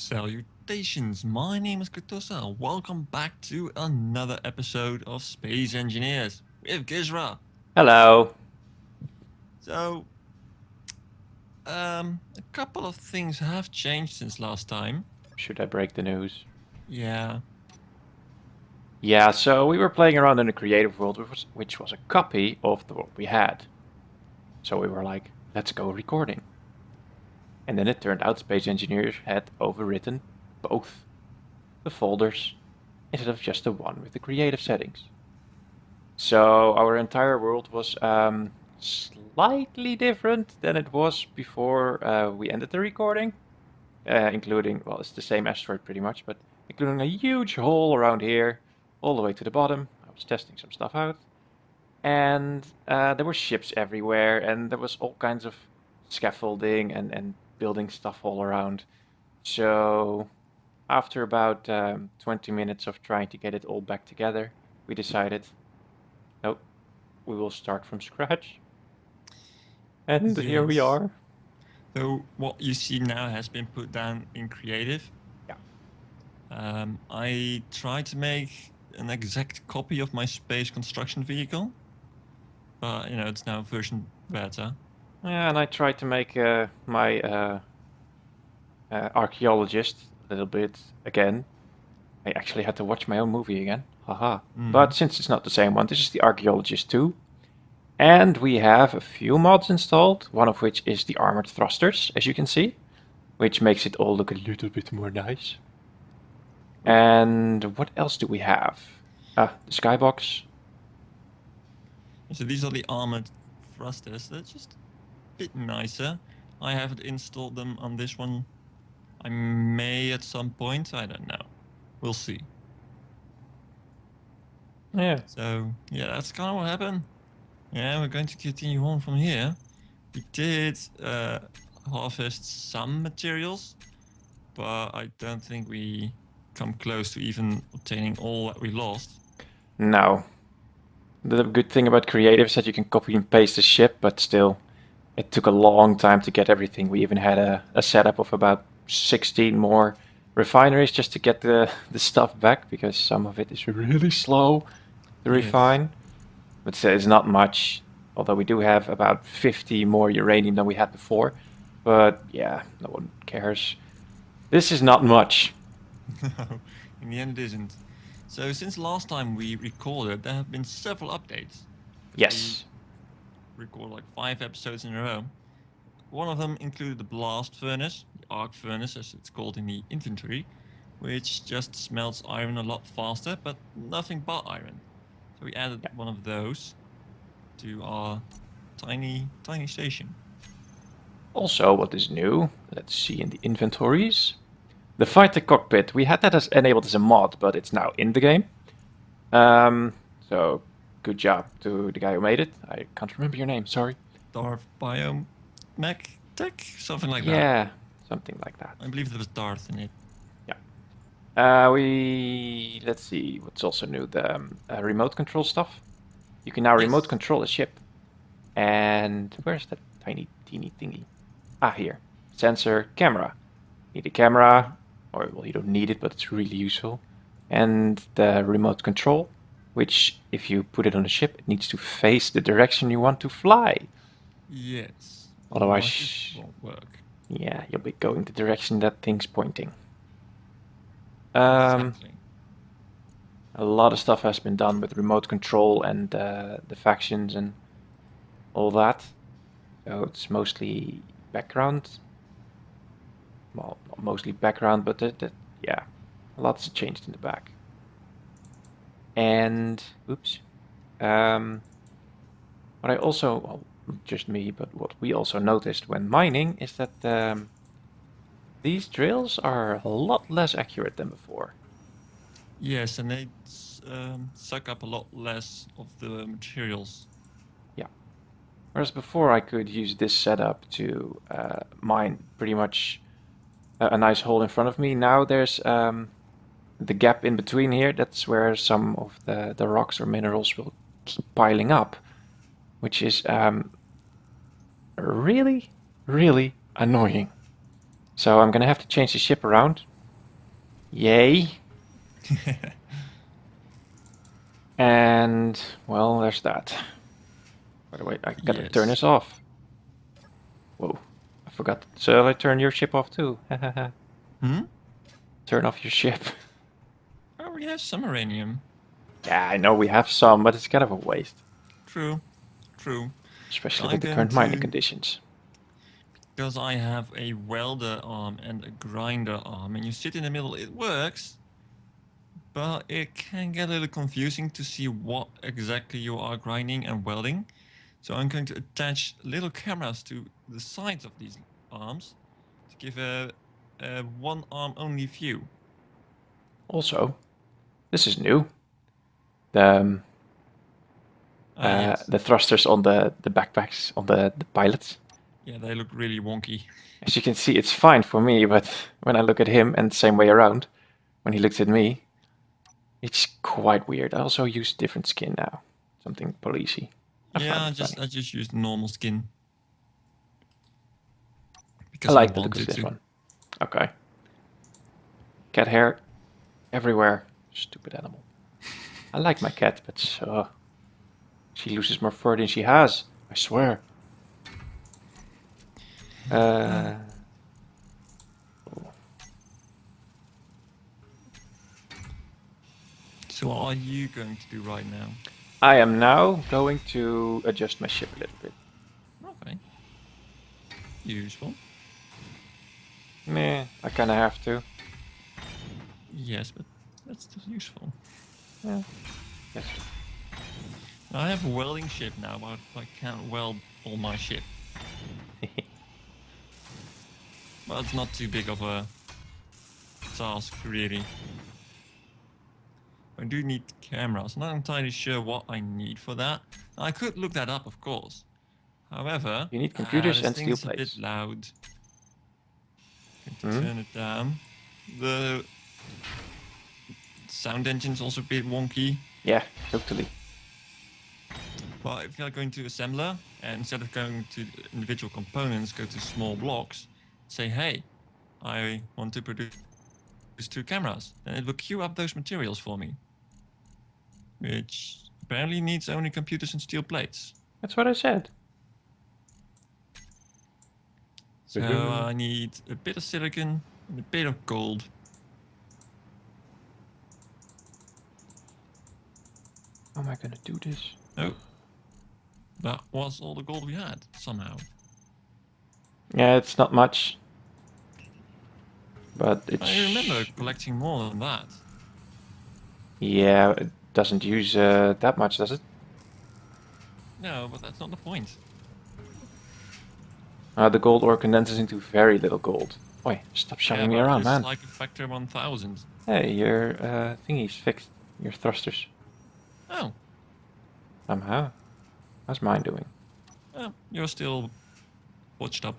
Salutations, my name is Kartosael. Welcome back to another episode of Space Engineers with Gizra. Hello. So, a couple of things have changed since last time. Should I break the news? Yeah, Yeah, so we were playing around in the creative world, which was a copy of the what we had. So we were like, let's go recording. And then it turned out Space Engineers had overwritten both the folders instead of just the one with the creative settings. So our entire world was slightly different than it was before we ended the recording, including, well, it's the same asteroid pretty much, but including a huge hole around here, all the way to the bottom. I was testing some stuff out, and there were ships everywhere, and there was all kinds of scaffolding and building stuff all around. So after about 20 minutes of trying to get it all back together, we decided, nope, we will start from scratch. And here we yes. are. So, what you see now has been put down in creative. Yeah. I tried to make an exact copy of my space construction vehicle, but it's now version beta. Yeah, and I tried to make my archaeologist a little bit again. I actually had to watch my own movie again. Haha. But since it's not the same one, this is the archaeologist too. And we have a few mods installed, one of which is the armored thrusters, as you can see, which makes it all look a little bit more nice. And what else do we have? The skybox. So these are the armored thrusters. They're just a bit nicer. I haven't installed them on this one. I may at some point. I don't know. We'll see. Yeah. So yeah, that's kind of what happened. Yeah, we're going to continue on from here. We did harvest some materials, but I don't think we come close to even obtaining all that we lost. No. The good thing about creative is that you can copy and paste the ship, but still, it took a long time to get everything. We even had a setup of about 16 more refineries just to get the stuff back, because some of it is really slow to Yes. refine. But it's not much, although we do have about 50 more uranium than we had before. But yeah, no one cares. This is not much. No, in the end it isn't. So since last time we recorded, there have been several updates. Yes. We recorded like 5 episodes in a row. One of them included the blast furnace, the arc furnace as it's called in the inventory, which just smelts iron a lot faster, but nothing but iron. So we added one of those to our tiny station. Also, what is new? Let's see in the inventories. The fighter cockpit. We had that as enabled as a mod, but it's now in the game. So good job to the guy who made it. I can't remember your name. Sorry. Darth Biome Mech Tech, something like that. Yeah, something like that. I believe there was Darth in it. Let's see what's also new. The remote control stuff. You can now remote control a ship. And where's that tiny teeny thingy? Ah, here. Sensor, camera. Need a camera, or well, you don't need it, but it's really useful. And the remote control, which if you put it on a ship, it needs to face the direction you want to fly. Yes. Otherwise, it won't work. Yeah, you'll be going the direction that thing's pointing. Exactly. A lot of stuff has been done with remote control and the factions and all that. So it's mostly background. Well, not mostly background, but yeah, a lot's changed in the back. And oops, what I also, well, not just me, but what we also noticed when mining is that these drills are a lot less accurate than before. Yes, and they suck up a lot less of the materials. Yeah. Whereas before I could use this setup to mine pretty much a nice hole in front of me. Now there's the gap in between here. That's where some of the rocks or minerals will keep piling up, which is really, really annoying. So I'm gonna have to change the ship around, Yay. And, well, there's that. By the way, I gotta turn Yes. this off. Whoa, I forgot. Shall I turn your ship off too? Hmm? Turn off your ship. I already have some uranium. Yeah, I know we have some, but it's kind of a waste. True. True. So Especially I'm with the going current mining to... conditions. Because I have a welder arm and a grinder arm, and you sit in the middle, it works. But it can get a little confusing to see what exactly you are grinding and welding. So I'm going to attach little cameras to the sides of these arms to give a one arm only view. Also, this is new. The Yes. the thrusters on the backpacks on the pilots. Yeah, they look really wonky. As you can see, it's fine for me, but when I look at him and the same way around, when he looks at me, it's quite weird. I also use different skin now, something policey. Yeah, Find it funny. I just used normal skin. I Because I like the look of wanted this to. one. Okay. Cat hair everywhere. Stupid animal. I like my cat, but she loses more fur than she has. I swear. So what are you going to do right now? I am now going to adjust my ship a little bit. Okay. Useful. Meh, I kind of have to. Yes, but that's still useful. Yeah. Yes. I have a welding ship now, but I can't weld all my ship. Well, it's not too big of a task, really. I do need cameras. I'm not entirely sure what I need for that. I could look that up, of course. However, You need computers this and thing steel is a bit plates. loud. Going to turn it down. The sound engine's also a bit wonky. Yeah, totally. But if you're going to assembler, and instead of going to individual components, go to small blocks, say, hey, I want to produce 2 cameras. And it will queue up those materials for me. Which apparently needs only computers and steel plates. That's what I said. So I need a bit of silicon and a bit of gold. How am I gonna do this? Oh, that was all the gold we had, somehow. Yeah, it's not much. But it's... I remember collecting more than that. Yeah, it doesn't use that much, does it? No, but that's not the point. The gold ore condenses into very little gold. Oi, stop shoving me but around, it's man. like a factor 1000. Hey, your thingy's fixed. Your thrusters. Oh. Somehow. How's mine doing? Oh, you're still watched up.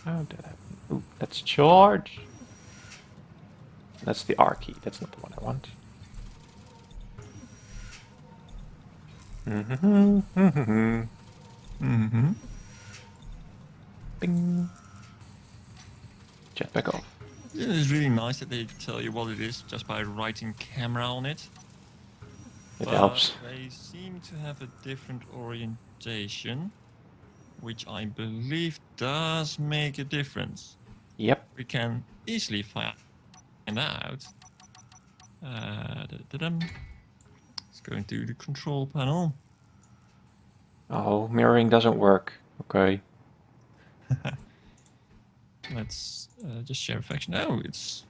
How did that happen? Ooh, let's charge. That's the R key. That's not the one I want. Bing. Jetpack off. It is really nice that they tell you what it is just by writing camera on it. It But helps. they seem to have a different orientation, which I believe does make a difference. Yep. We can easily find out. Let's go into the control panel. Oh, mirroring doesn't work. Okay. Let's just share reflection. Oh, it's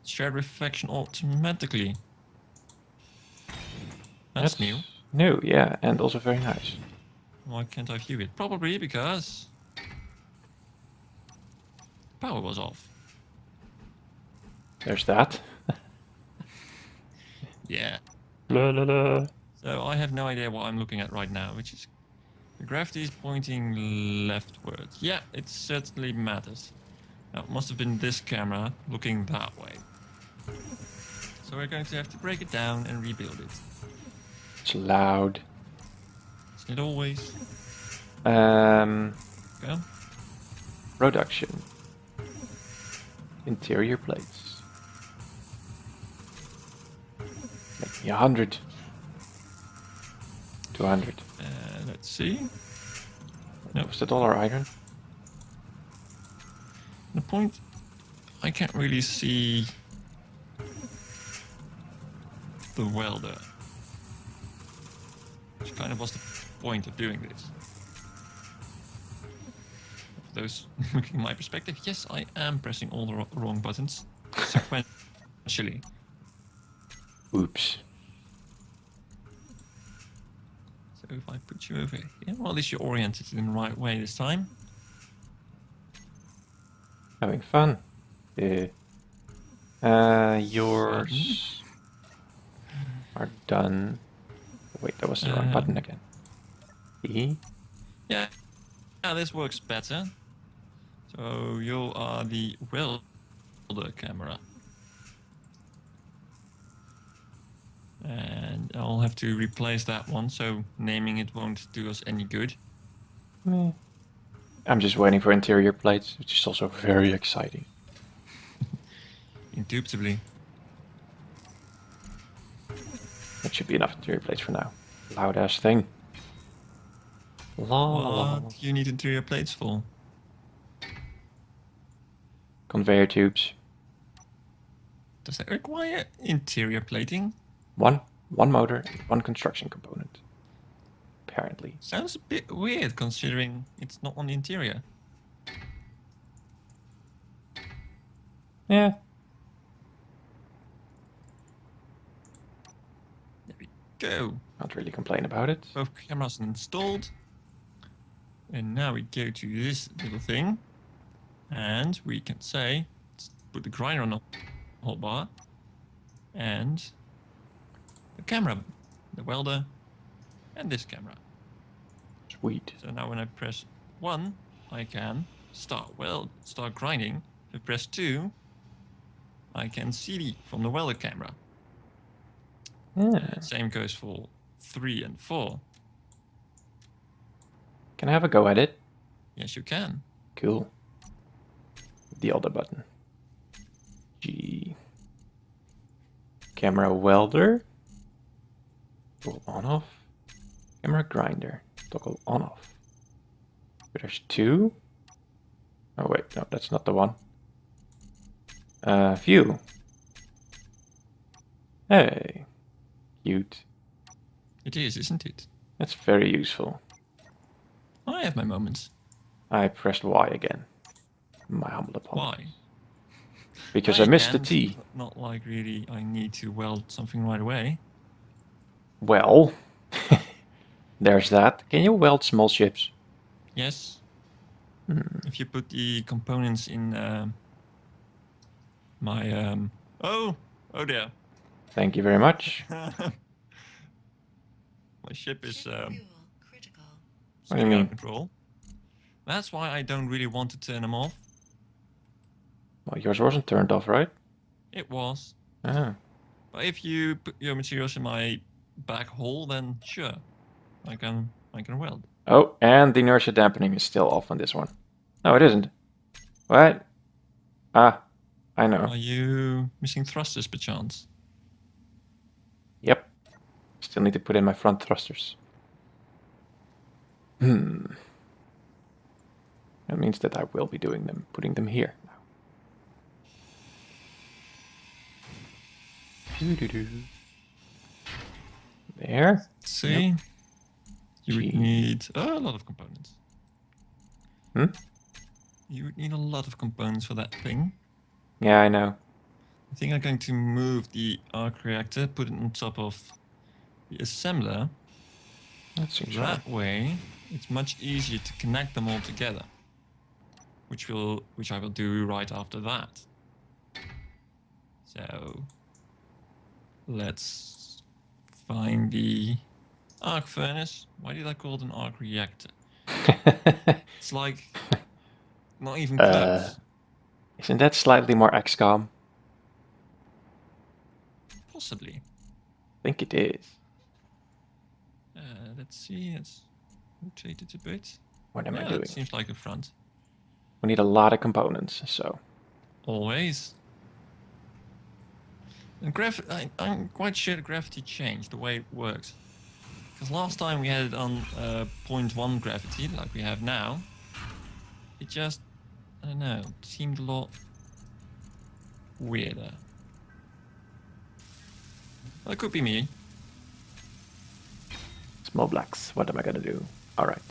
shared reflection automatically. That's new. New, yeah, and also very nice. Why can't I view it? Probably because power was off. There's that. Yeah. La, la, la. So I have no idea what I'm looking at right now, which is the gravity is pointing leftwards. Yeah, it certainly matters. Now, it must have been this camera looking that way. So we're going to have to break it down and rebuild it. It's loud. Isn't it always? Production. interior plates. Make me 100. 200. Let's see. Nope. Was that all our iron? The point, I can't really see the welder. Which kind of was the point of doing this. For those looking at my perspective, yes, I am pressing all the wrong buttons sequentially. Oops. So if I put you over here, well, at least you're oriented in the right way this time. Having fun. Yours are done. Wait, that was the wrong button again. E? Yeah, this works better. So you are the welder camera. And I'll have to replace that one, so naming it won't do us any good. I'm just waiting for interior plates, which is also very exciting. Indubitably. That should be enough interior plates for now. Loud ass thing. What do you need interior plates for? Conveyor tubes. Does that require interior plating? One motor, one construction component. Apparently. Sounds a bit weird considering it's not on the interior. Yeah. There we go. Can't really complain about it. Both cameras installed. And now we go to this little thing. And we can say, let's put the grinder on the hotbar. And the camera, the welder, and this camera. Sweet. So now when I press 1, I can start grinding. If I press 2, I can CD from the welder camera. Yeah. Same goes for 3 and 4. Can I have a go at it? Yes, you can. Cool. The other button. G. Camera welder. Toggle on off. Camera grinder. Toggle on off. There's 2. Oh wait, no, that's not the one. View. Hey. Cute. It is, isn't it? That's very useful. I have my moments. I pressed Y again. My humble apologies. Why? Because I missed the T. Not like really I need to weld something right away. Well, there's that. Can you weld small ships? Yes. If you put the components in my oh dear. Thank you very much. My ship is What do you mean? control. That's why I don't really want to turn them off. Well, yours wasn't turned off, right? It was. Ah. But if you put your materials in my back hole, then sure, I can weld. Oh, and the inertia dampening is still off on this one. No, it isn't. What? Ah, I know. Are you missing thrusters, perchance? Yep. Still need to put in my front thrusters. That means that I will be doing them, putting them here now. There. See? Nope. You would need a lot of components. You would need a lot of components for that thing. Yeah, I know. I think I'm going to move the arc reactor, put it on top of the assembler. That's That way, it's much easier to connect them all together. Which I will do right after that. So let's find the arc furnace. Why did I call it an arc reactor? It's like not even close. Isn't that slightly more XCOM? Possibly. I think it is. Let's see. Let's rotate it a bit. What am I Yeah, doing? that seems like the front. We need a lot of components, so. Always. And I'm quite sure the gravity changed the way it works. Because last time we had it on 0.1 gravity, like we have now, it just, I don't know, seemed a lot weirder. Well, it could be me. Small blocks. What am I gonna do? Alright.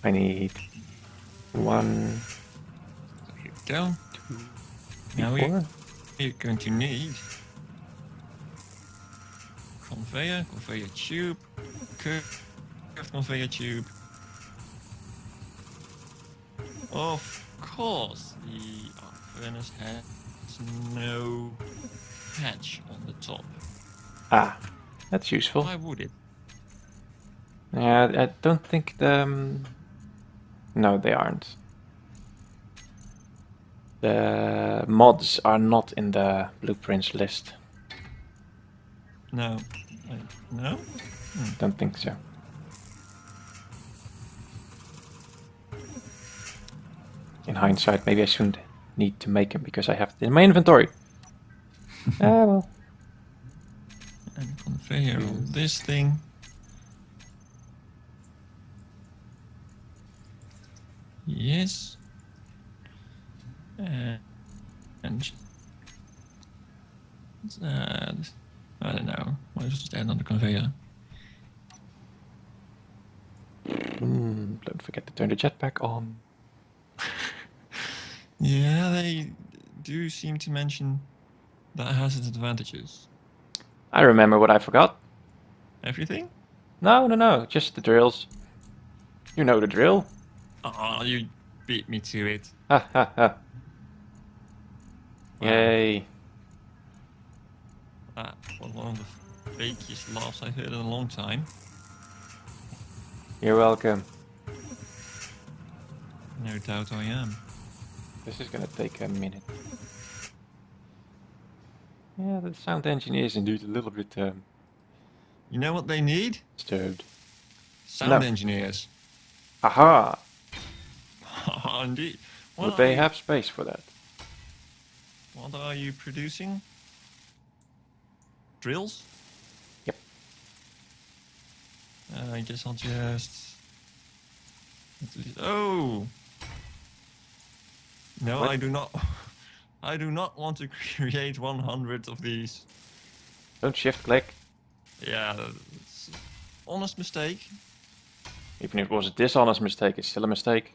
I need 1, Here we go. 2, 3, Now 4. we're going to need conveyor tube, curved conveyor tube. Of course, the arc furnace has no hatch on the top. Ah, that's useful. Why would it? Yeah, I don't think the... No, they aren't. The mods are not in the blueprints list. No. No? Don't think so. In hindsight, maybe I shouldn't need to make them because I have it in my inventory. Ah, well. And conveyor on this thing. Yes. And I don't know. Why is it just add on the conveyor? Don't forget to turn the jetpack on. Yeah, they do seem to mention that has its advantages. I remember what I forgot. Everything? No, just the drills. You know the drill. Oh, you beat me to it. Ha ha ha. Wow. Yay. That was one of the fakest laughs I heard in a long time. You're welcome. No doubt I am. This is gonna take a minute. Yeah, the sound engineer is indeed a little bit You know what they need? disturbed. Sound No. engineers. Aha! Indeed. Would they have space for that? What are you producing? Drills? Yep. I guess I'll just... Oh! No, What? I do not. I do not want to create 100 of these. Don't shift click. Yeah, it's honest mistake. Even if it was a dishonest mistake, it's still a mistake.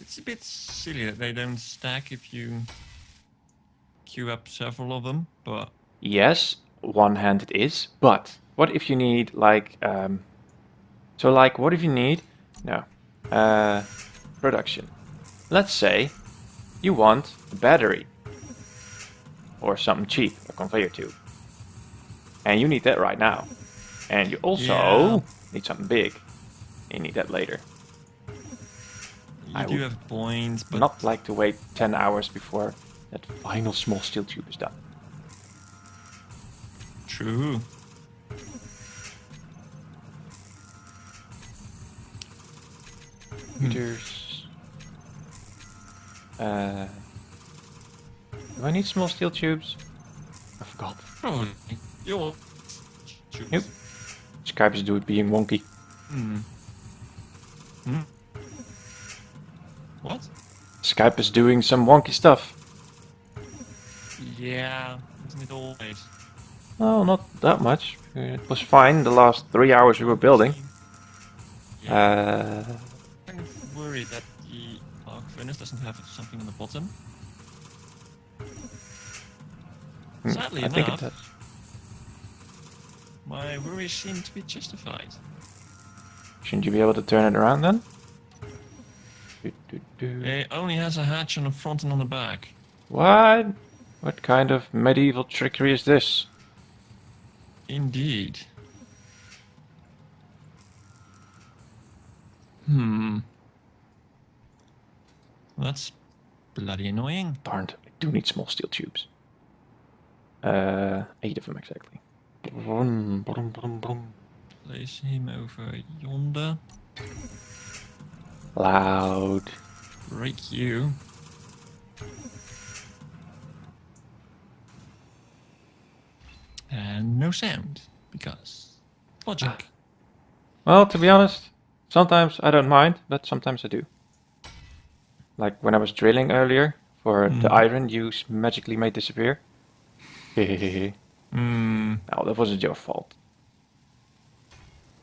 It's a bit silly that they don't stack if you queue up several of them, but Yes, one hand it is, but what if you need like so like what if you need production. Let's say you want a battery or something cheap, a conveyor tube. And you need that right now. And you also need something big. You need that later. you I do would have a point, but Not like to wait 10 hours before that final small steel tube is done. true. Computers. Do I need small steel tubes? I forgot. Probably. You'll choose. Nope. Skype is being wonky. Hmm. What? Skype is doing some wonky stuff. Yeah, isn't it always? No, not that much. It was fine the last 3 hours we were building. Yeah. I'm kind of worried that the arc furnace doesn't have something on the bottom. Sadly I think it enough, does. my worries seem to be justified. Shouldn't you be able to turn it around then? It only has a hatch on the front and on the back. What? What kind of medieval trickery is this? Indeed. That's bloody annoying. Darned, I do need small steel tubes. 8 of them exactly. Brum, brum, brum, brum. Place him over yonder. Loud. break you. And no sound, because logic. Well, to be honest, sometimes I don't mind, but sometimes I do. Like when I was drilling earlier for the iron you magically made disappear. Hehehe. Oh, that wasn't your fault.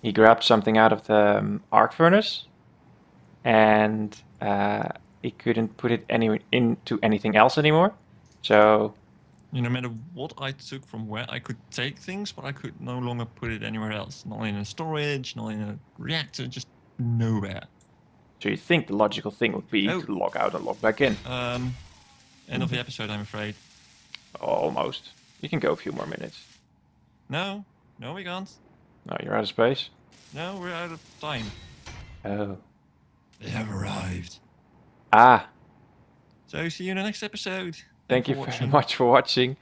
He grabbed something out of the arc furnace, and he couldn't put it into anything else anymore. So No matter what I took from where, I could take things, but I could no longer put it anywhere else. Not in a storage, not in a reactor, just nowhere. you think the logical thing would be to log out and log back in? End of the episode, I'm afraid. Almost. You can go a few more minutes. No, we can't. No, you're out of space. No, we're out of time. Oh. They have arrived. Ah. So see you in the next episode. Thank you very much for watching.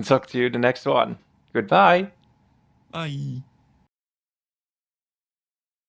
Talk to you in the next one. Goodbye. Bye.